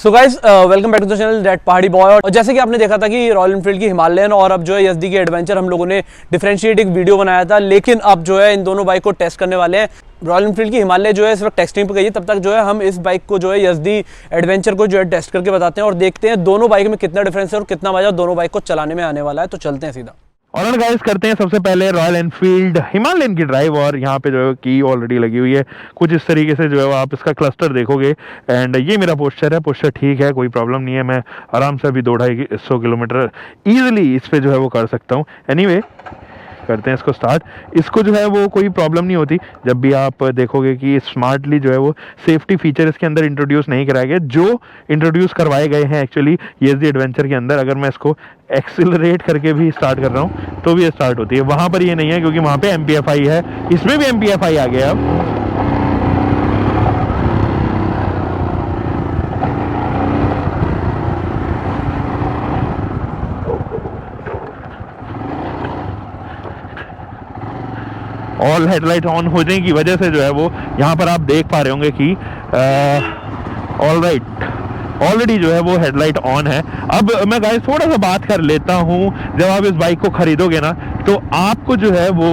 So guys welcome back to the channel that Pahadi boy. और जैसे कि आपने देखा था कि रॉयल एनफील्ड की हिमालयन और अब जो है यजदी की एडवेंचर हम लोगों ने डिफरेंशिएट एक वीडियो बनाया था, लेकिन अब जो है इन दोनों बाइक को टेस्ट करने वाले हैं। रॉयल एनफील्ड की हिमालय जो है इस वक्त टेस्टिंग पे गई है, तब तक जो है हम इस बाइक को जो है यजदी एडवेंचर को जो है टेस्ट करके बताते हैं और देखते हैं दोनों बाइक में कितना डिफरेंस है और कितना मजा दोनों बाइक को चलाने में आने वाला है। तो चलते हैं सीधा और गाइस करते हैं सबसे पहले रॉयल एनफील्ड हिमालयन की ड्राइव। और यहाँ पे जो है की ऑलरेडी लगी हुई है कुछ इस तरीके से, जो है आप इसका क्लस्टर देखोगे। एंड ये मेरा पोस्चर है, पोस्चर ठीक है, कोई प्रॉब्लम नहीं है। मैं आराम से अभी 250 किलोमीटर ईजिली इस पे जो है वो कर सकता हूँ। एनीवे करते हैं इसको स्टार्ट। इसको जो है वो कोई प्रॉब्लम नहीं होती जब भी आप देखोगे कि स्मार्टली जो है वो सेफ्टी फीचर इसके अंदर इंट्रोड्यूस नहीं कराए गए, जो इंट्रोड्यूस करवाए गए हैं एक्चुअली यजदी एडवेंचर के अंदर। अगर मैं इसको एक्सिलरेट करके भी स्टार्ट कर रहा हूँ तो भी ये स्टार्ट होती है, वहाँ पर ये नहीं है क्योंकि वहाँ पे MPFI है, इसमें भी MPFI आ गया अब। ऑल हेडलाइट ऑन होने की वजह से जो है वो यहाँ पर आप देख पा रहे होंगे कि ऑल राइट ऑलरेडी जो है वो हेडलाइट ऑन है। अब मैं गाइस थोड़ा सा बात कर लेता हूँ, जब आप इस बाइक को खरीदोगे ना तो आपको जो है वो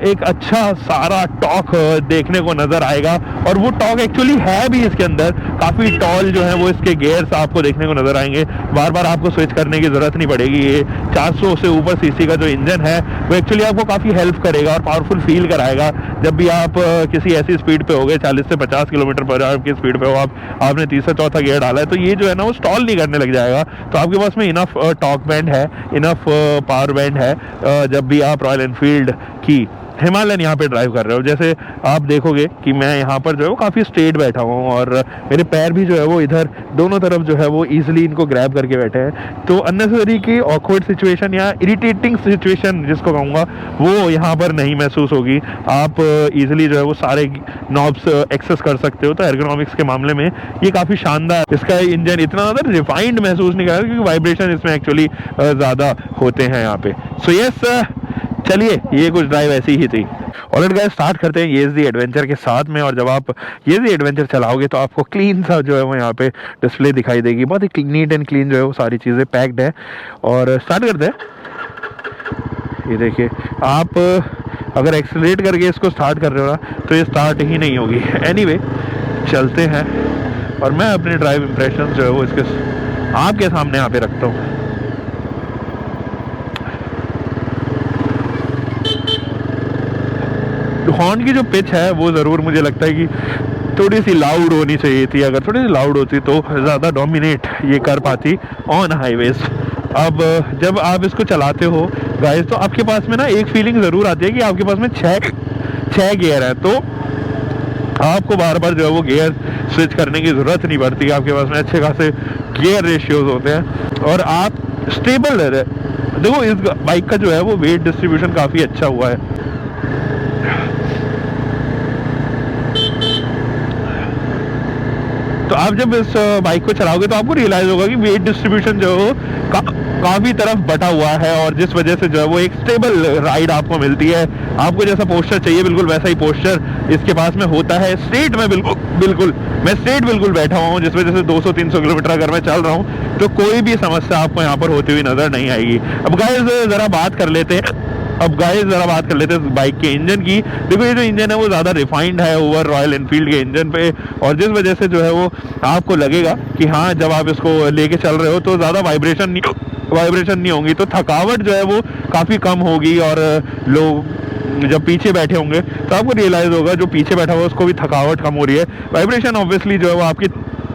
एक अच्छा सारा टॉर्क देखने को नजर आएगा। और वो टॉर्क एक्चुअली है भी इसके अंदर, काफ़ी टॉल जो है वो इसके गियर्स आपको देखने को नजर आएंगे। बार बार आपको स्विच करने की ज़रूरत नहीं पड़ेगी। ये 400 से ऊपर सीसी का जो इंजन है वो एक्चुअली आपको काफ़ी हेल्प करेगा और पावरफुल फील कराएगा जब भी आप किसी ऐसी स्पीड पे होगे 40 से 50 किलोमीटर पर आवर की स्पीड पे हो, आपने तीसरा चौथा गियर डाला है तो ये जो है ना वो स्टॉल नहीं करने लग जाएगा। तो आपके पास में इनफ टॉर्क बैंड है, इनफ पावर बैंड है जब भी आप रॉयल एनफील्ड की हिमालयन यहाँ पे ड्राइव कर रहे हो। जैसे आप देखोगे कि मैं यहाँ पर जो है वो काफ़ी स्ट्रेट बैठा हूँ और मेरे पैर भी जो है वो इधर दोनों तरफ जो है वो इजीली इनको ग्रैब करके बैठे हैं। तो अननेसेसरी की ऑकवर्ड सिचुएशन या इरिटेटिंग सिचुएशन जिसको कहूँगा वो यहाँ पर नहीं महसूस होगी। आप इजीली जो है वो सारे नॉब्स एक्सेस कर सकते हो। तो एर्गोनॉमिक्स के मामले में ये काफ़ी शानदार, इसका इंजन इतना ज़्यादा रिफाइंड महसूस नहीं कर रहा क्योंकि वाइब्रेशन इसमें एक्चुअली ज़्यादा होते हैं यहाँ पे। सो यस चलिए ये कुछ ड्राइव ऐसी ही थी। ऑलराइट गाइस स्टार्ट करते हैं यजदी एडवेंचर के साथ में। और जब आप यजदी एडवेंचर चलाओगे तो आपको क्लीन सा जो है वो यहाँ पे डिस्प्ले दिखाई देगी, बहुत ही नीट एंड क्लीन जो है वो सारी चीज़ें पैक्ड है। और स्टार्ट करते हैं। ये देखिए, आप अगर एक्सीलरेट करके इसको स्टार्ट कर रहे हो ना तो ये स्टार्ट ही नहीं होगी। एनीवे चलते हैं और मैं अपने ड्राइव इंप्रेशन जो है वो इसके आपके सामने यहाँ पे रखता हूँ। हॉर्न की जो पिच है वो ज़रूर मुझे लगता है कि थोड़ी सी लाउड होनी चाहिए थी। अगर थोड़ी सी लाउड होती तो ज़्यादा डोमिनेट ये कर पाती ऑन हाईवेज। अब जब आप इसको चलाते हो गाइस तो आपके पास में ना एक फीलिंग ज़रूर आती है कि आपके पास में छः गियर है, तो आपको बार बार जो है वो गियर स्विच करने की ज़रूरत नहीं पड़ती। आपके पास में अच्छे खासे गियर रेशियोज होते हैं और आप स्टेबल रह रहे। देखो इस बाइक का जो है वो वेट डिस्ट्रीब्यूशन काफ़ी अच्छा हुआ है। तो आप जब इस बाइक को चलाओगे तो आपको रियलाइज होगा कि वेट डिस्ट्रीब्यूशन जो है काफ़ी तरफ बटा हुआ है और जिस वजह से जो है वो एक स्टेबल राइड आपको मिलती है। आपको जैसा पोस्चर चाहिए बिल्कुल वैसा ही पोस्चर इसके पास में होता है। स्ट्रेट में मैं स्ट्रेट बिल्कुल बैठा हुआ हूँ, जिस वजह से 200-300 किलोमीटर अगर मैं चल रहा हूँ तो कोई भी समस्या आपको यहाँ पर होती हुई नजर नहीं आएगी। अब गाइस ज़रा बात कर लेते हैं इस बाइक के इंजन की। देखो ये जो इंजन है वो ज़्यादा रिफाइंड है ओवर रॉयल एनफील्ड के इंजन पे, और जिस वजह से जो है वो आपको लगेगा कि हाँ जब आप इसको लेके चल रहे हो तो ज़्यादा वाइब्रेशन नहीं होंगी, तो थकावट जो है वो काफ़ी कम होगी। और लोग जब पीछे बैठे होंगे तो आपको रियलाइज़ होगा जो पीछे बैठा हुआ उसको भी थकावट कम हो रही है। वाइब्रेशन ऑब्वियसली जो है वो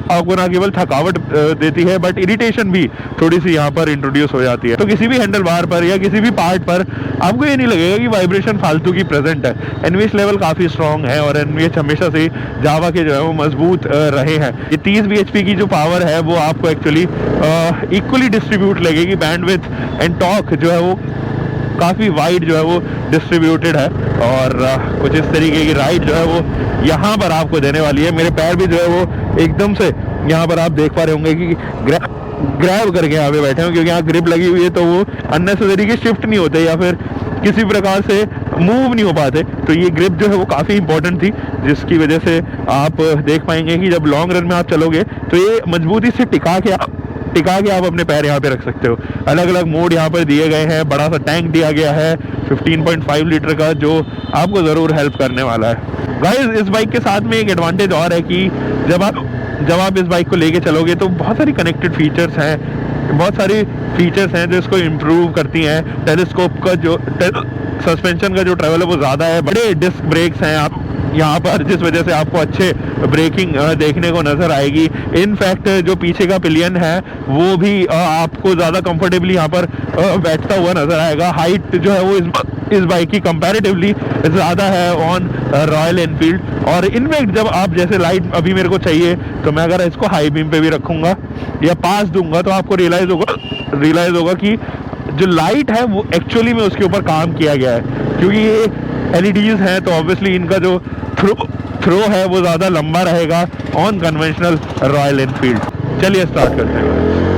आपको ना केवल थकावट देती है बट इरिटेशन भी थोड़ी सी यहाँ पर इंट्रोड्यूस हो जाती है। तो किसी भी हैंडल बार पर या किसी भी पार्ट पर आपको ये नहीं लगेगा कि वाइब्रेशन फालतू की प्रेजेंट है। एनवीएच लेवल काफ़ी स्ट्रॉन्ग है और एनवीएच हमेशा से जावा के जो है वो मजबूत रहे हैं। ये 30 bhp की जो पावर है वो आपको एक्चुअली इक्वली डिस्ट्रीब्यूट लगेगी। बैंडविड्थ एंड टॉर्क जो है वो काफ़ी वाइड जो है वो डिस्ट्रीब्यूटेड है और कुछ इस तरीके की राइड जो है वो यहाँ पर आपको देने वाली है। मेरे पैर भी जो है वो एकदम से यहाँ पर आप देख पा रहे होंगे कि ग्रैब करके यहाँ पे बैठे हैं क्योंकि यहाँ ग्रिप लगी हुई है, तो वो अननेसेसरी के शिफ्ट नहीं होते या फिर किसी प्रकार से मूव नहीं हो पाते। तो ये ग्रिप जो है वो काफ़ी इंपॉर्टेंट थी, जिसकी वजह से आप देख पाएंगे कि जब लॉन्ग रन में आप चलोगे तो ये मजबूती से टिका के आप अपने पैर यहाँ पे रख सकते हो। अलग अलग मोड यहाँ पर दिए गए हैं, बड़ा सा टैंक दिया गया है 15.5 लीटर का, जो आपको ज़रूर हेल्प करने वाला है। गाइस, इस बाइक के साथ में एक एडवांटेज और है कि जब आप इस बाइक को लेके चलोगे तो बहुत सारी कनेक्टेड फीचर्स हैं, बहुत सारी फीचर्स हैं जो इसको इम्प्रूव करती हैं। टेलीस्कोप का जो सस्पेंशन का जो ट्रैवल है वो ज़्यादा है, बड़े डिस्क ब्रेक्स हैं आप यहाँ पर, जिस वजह से आपको अच्छे ब्रेकिंग देखने को नज़र आएगी। इनफैक्ट जो पीछे का पिलियन है वो भी आपको ज़्यादा कंफर्टेबली यहाँ पर बैठता हुआ नज़र आएगा। हाइट जो है वो इस बाइक की कंपैरेटिवली ज़्यादा है ऑन रॉयल एनफील्ड। और इनफैक्ट जब आप जैसे लाइट अभी मेरे को चाहिए तो मैं अगर इसको हाई बीम पे भी रखूँगा या पास दूंगा तो आपको रियलाइज़ होगा कि जो लाइट है वो एक्चुअली में उसके ऊपर काम किया गया है, क्योंकि ये LEDs हैं तो ऑब्वियसली इनका जो थ्रो है वो ज़्यादा लंबा रहेगा ऑन कन्वेंशनल रॉयल एनफील्ड। चलिए स्टार्ट करते हैं।